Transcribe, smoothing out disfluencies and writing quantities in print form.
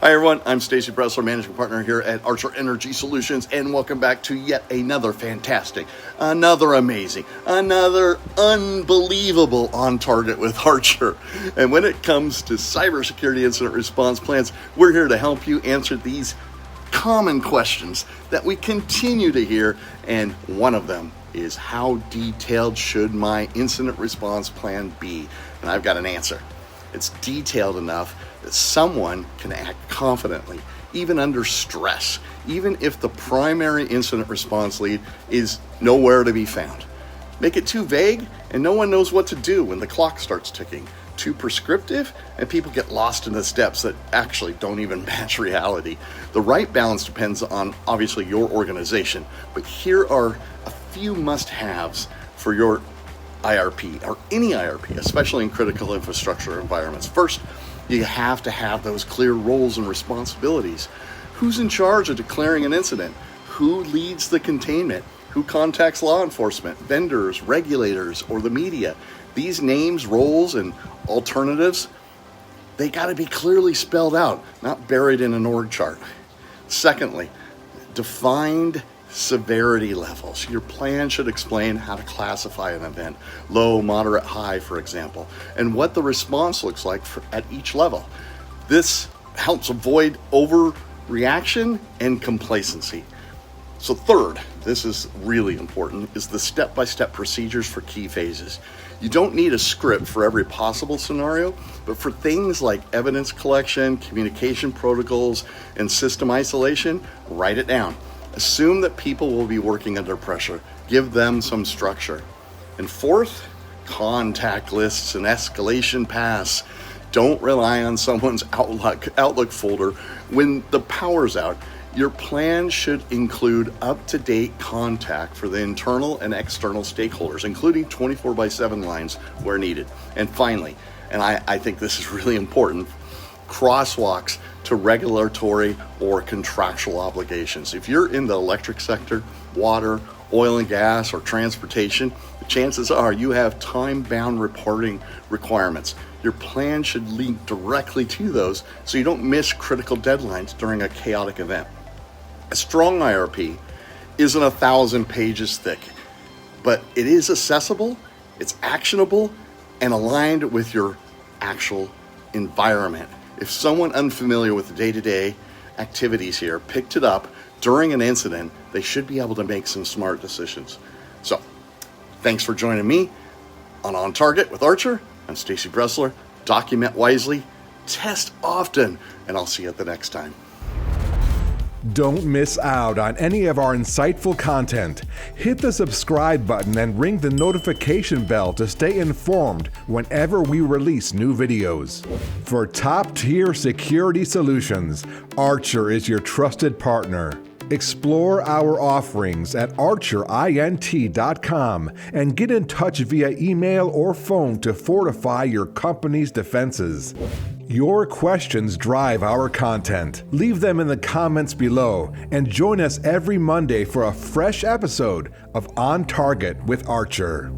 Hi everyone, I'm Stacy Bresler, Managing Partner here at Archer Energy Solutions, and welcome back to yet another fantastic, another amazing, another unbelievable On Target with Archer. And when it comes to cybersecurity incident response plans, we're here to help you answer these common questions that we continue to hear, and one of them is, how detailed should my incident response plan be? And I've got an answer. It's detailed enough that someone can act confidently, even under stress, even if the primary incident response lead is nowhere to be found. Make it too vague and no one knows what to do when the clock starts ticking. Too prescriptive and people get lost in the steps that actually don't even match reality. The right balance depends on, obviously, your organization, but here are a few must-haves for your IRP, or any IRP, especially in critical infrastructure environments. First, you have to have those clear roles and responsibilities. Who's in charge of declaring an incident? Who leads the containment? Who contacts law enforcement, vendors, regulators, or the media? These names, roles, and alternatives, they got to be clearly spelled out, not buried in an org chart. Secondly, defined severity levels. Your plan should explain how to classify an event, low, moderate, high, for example, and what the response looks like at each level. This helps avoid overreaction and complacency. So third, this is really important, is the step-by-step procedures for key phases. You don't need a script for every possible scenario, but for things like evidence collection, communication protocols, and system isolation, write it down. Assume that people will be working under pressure. Give them some structure. And fourth, contact lists and escalation paths. Don't rely on someone's Outlook folder when the power's out. Your plan should include up-to-date contact for the internal and external stakeholders, including 24/7 lines where needed. And finally, and I think this is really important, crosswalks to regulatory or contractual obligations. If you're in the electric sector, water, oil and gas, or transportation, the chances are you have time-bound reporting requirements. Your plan should link directly to those so you don't miss critical deadlines during a chaotic event. A strong IRP isn't 1,000 pages thick, but it is accessible, it's actionable, and aligned with your actual environment. If someone unfamiliar with the day-to-day activities here picked it up during an incident, they should be able to make some smart decisions. So, thanks for joining me on Target with Archer. I'm Stacy Bresler. Document wisely, test often, and I'll see you at the next time. Don't miss out on any of our insightful content. Hit the subscribe button and ring the notification bell to stay informed whenever we release new videos. For top-tier security solutions, Archer is your trusted partner. Explore our offerings at archerint.com and get in touch via email or phone to fortify your company's defenses. Your questions drive our content. Leave them in the comments below and join us every Monday for a fresh episode of On Target with Archer.